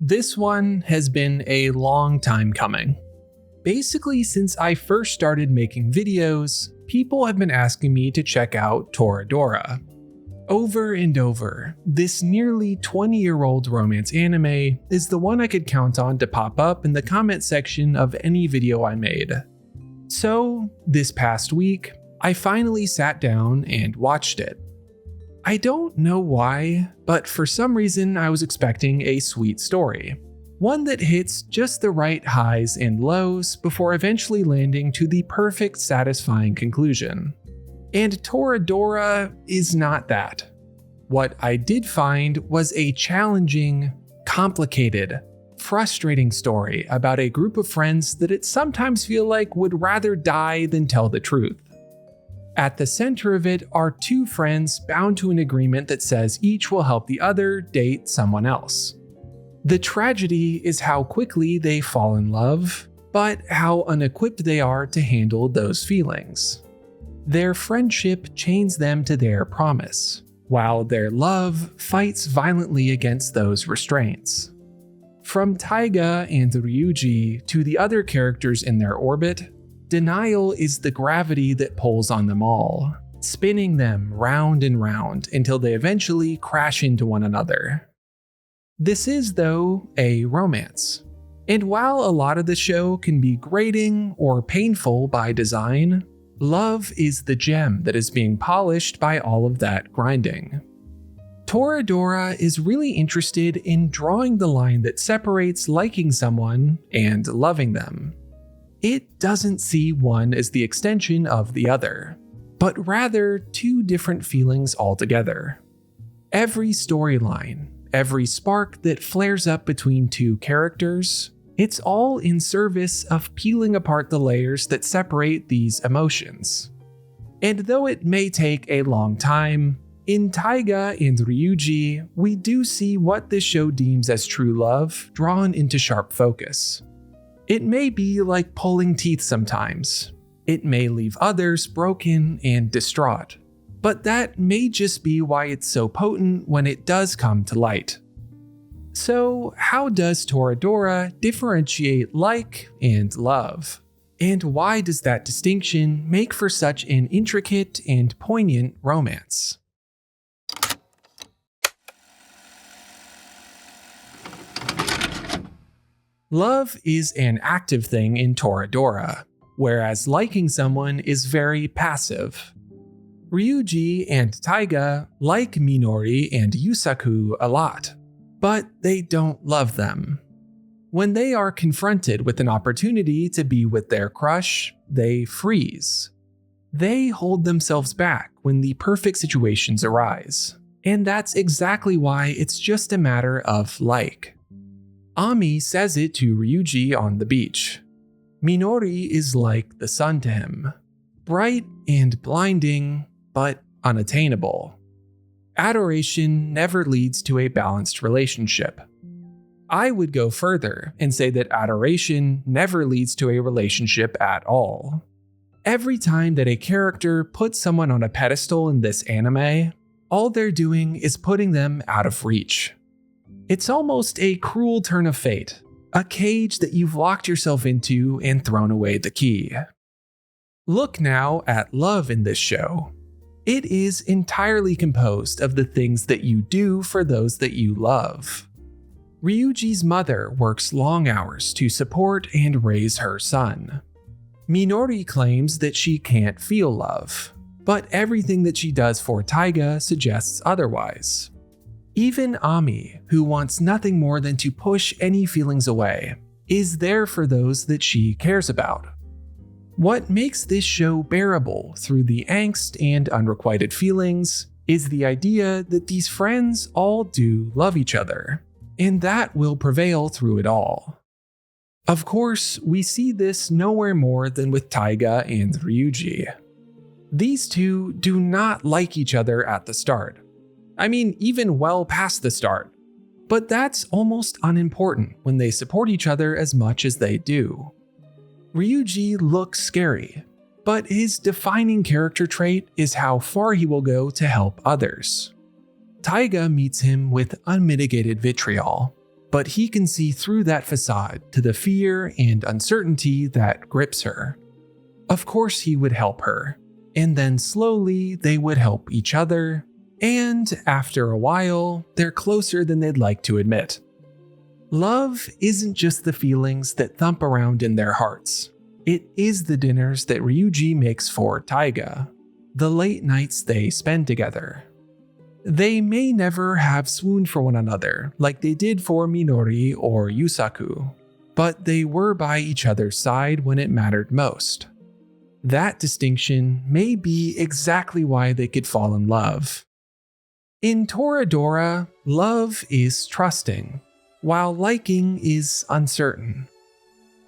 This one has been a long time coming. Basically, since I first started making videos, people have been asking me to check out Toradora. Over and over, this nearly 20-year-old romance anime is the one I could count on to pop up in the comment section of any video I made. So, this past week, I finally sat down and watched it. I don't know why, but for some reason I was expecting a sweet story. One that hits just the right highs and lows before eventually landing to the perfect satisfying conclusion. And Toradora is not that. What I did find was a challenging, complicated, frustrating story about a group of friends that it sometimes feel like would rather die than tell the truth. At the center of it are two friends bound to an agreement that says each will help the other date someone else. The tragedy is how quickly they fall in love, but how unequipped they are to handle those feelings. Their friendship chains them to their promise, while their love fights violently against those restraints. From Taiga and Ryuji to the other characters in their orbit, denial is the gravity that pulls on them all, spinning them round and round until they eventually crash into one another. This is, though, a romance. And while a lot of the show can be grating or painful by design, love is the gem that is being polished by all of that grinding. Toradora is really interested in drawing the line that separates liking someone and loving them. It doesn't see one as the extension of the other, but rather two different feelings altogether. Every storyline, every spark that flares up between two characters, it's all in service of peeling apart the layers that separate these emotions. And though it may take a long time, in Taiga and Ryuji, we do see what this show deems as true love drawn into sharp focus. It may be like pulling teeth sometimes. It may leave others broken and distraught. But that may just be why it's so potent when it does come to light. So, how does Toradora differentiate like and love? And why does that distinction make for such an intricate and poignant romance? Love is an active thing in Toradora, whereas liking someone is very passive. Ryuji and Taiga like Minori and Yusaku a lot, but they don't love them. When they are confronted with an opportunity to be with their crush, they freeze. They hold themselves back when the perfect situations arise, and that's exactly why it's just a matter of like. Ami says it to Ryuji on the beach. Minori is like the sun to him, bright and blinding, but unattainable. Adoration never leads to a balanced relationship. I would go further and say that adoration never leads to a relationship at all. Every time that a character puts someone on a pedestal in this anime, all they're doing is putting them out of reach. It's almost a cruel turn of fate, a cage that you've locked yourself into and thrown away the key. Look now at love in this show. It is entirely composed of the things that you do for those that you love. Ryuji's mother works long hours to support and raise her son. Minori claims that she can't feel love, but everything that she does for Taiga suggests otherwise. Even Ami, who wants nothing more than to push any feelings away, is there for those that she cares about. What makes this show bearable through the angst and unrequited feelings is the idea that these friends all do love each other, and that will prevail through it all. Of course, we see this nowhere more than with Taiga and Ryuji. These two do not like each other at the start. I mean, even well past the start. But that's almost unimportant when they support each other as much as they do. Ryuji looks scary, but his defining character trait is how far he will go to help others. Taiga meets him with unmitigated vitriol, but he can see through that facade to the fear and uncertainty that grips her. Of course he would help her, and then slowly they would help each other, and after a while, they're closer than they'd like to admit. Love isn't just the feelings that thump around in their hearts. It is the dinners that Ryuji makes for Taiga, the late nights they spend together. They may never have swooned for one another like they did for Minori or Yusaku, but they were by each other's side when it mattered most. That distinction may be exactly why they could fall in love. In Toradora, love is trusting, while liking is uncertain.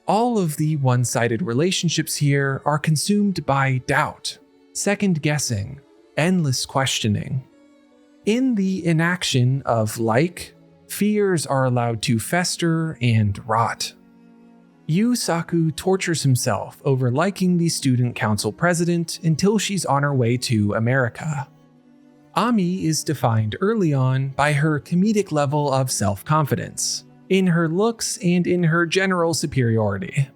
All of the one-sided relationships here are consumed by doubt, second-guessing, endless questioning. In the inaction of like, fears are allowed to fester and rot. Yusaku tortures himself over liking the student council president until she's on her way to America. Ami is defined early on by her comedic level of self-confidence, in her looks and in her general superiority.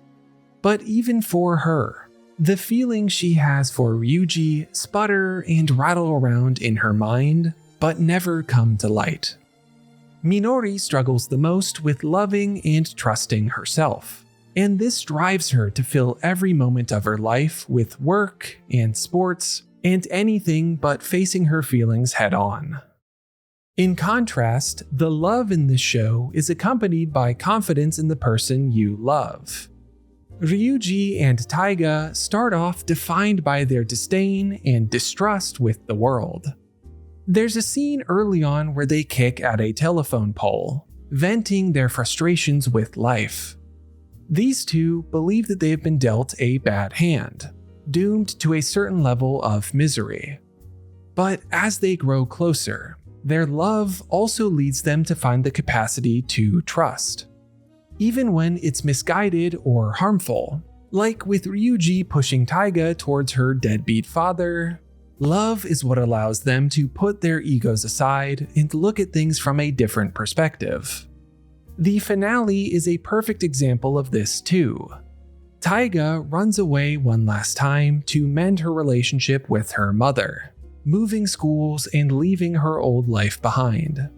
But even for her, the feelings she has for Ryuji sputter and rattle around in her mind, but never come to light. Minori struggles the most with loving and trusting herself, and this drives her to fill every moment of her life with work and sports and anything but facing her feelings head on. In contrast, the love in this show is accompanied by confidence in the person you love. Ryuji and Taiga start off defined by their disdain and distrust with the world. There's a scene early on where they kick at a telephone pole, venting their frustrations with life. These two believe that they have been dealt a bad hand, doomed to a certain level of misery. But as they grow closer, their love also leads them to find the capacity to trust, even when it's misguided or harmful, like with Ryuji pushing Taiga towards her deadbeat father. Love is what allows them to put their egos aside and look at things from a different perspective. The finale is a perfect example of this too. Taiga runs away one last time to mend her relationship with her mother, moving schools and leaving her old life behind.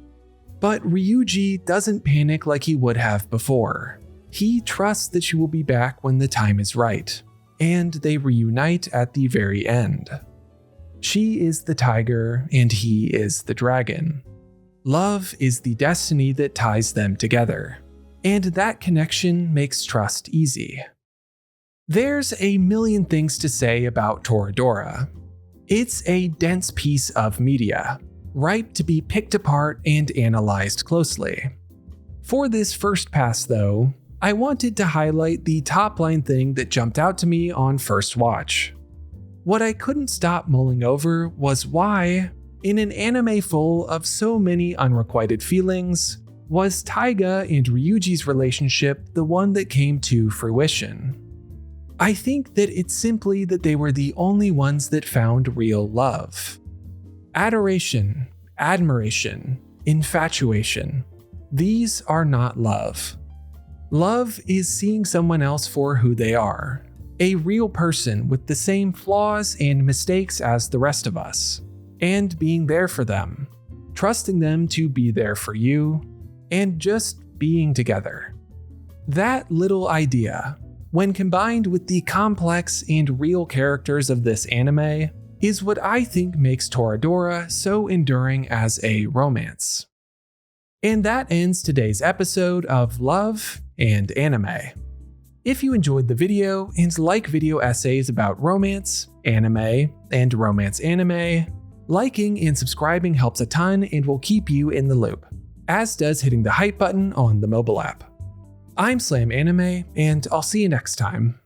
But Ryuji doesn't panic like he would have before. He trusts that she will be back when the time is right, and they reunite at the very end. She is the tiger and he is the dragon. Love is the destiny that ties them together, and that connection makes trust easy. There's a million things to say about Toradora. It's a dense piece of media, ripe to be picked apart and analyzed closely. For this first pass though, I wanted to highlight the top-line thing that jumped out to me on first watch. What I couldn't stop mulling over was why, in an anime full of so many unrequited feelings, was Taiga and Ryuji's relationship the one that came to fruition? I think that it's simply that they were the only ones that found real love. Adoration, admiration, infatuation. These are not love. Love is seeing someone else for who they are, a real person with the same flaws and mistakes as the rest of us, and being there for them, trusting them to be there for you, and just being together. That little idea, when combined with the complex and real characters of this anime, is what I think makes Toradora so enduring as a romance. And that ends today's episode of Love and Anime. If you enjoyed the video and like video essays about romance, anime, and romance anime, liking and subscribing helps a ton and will keep you in the loop, as does hitting the hype button on the mobile app. I'm Slam Anime, and I'll see you next time.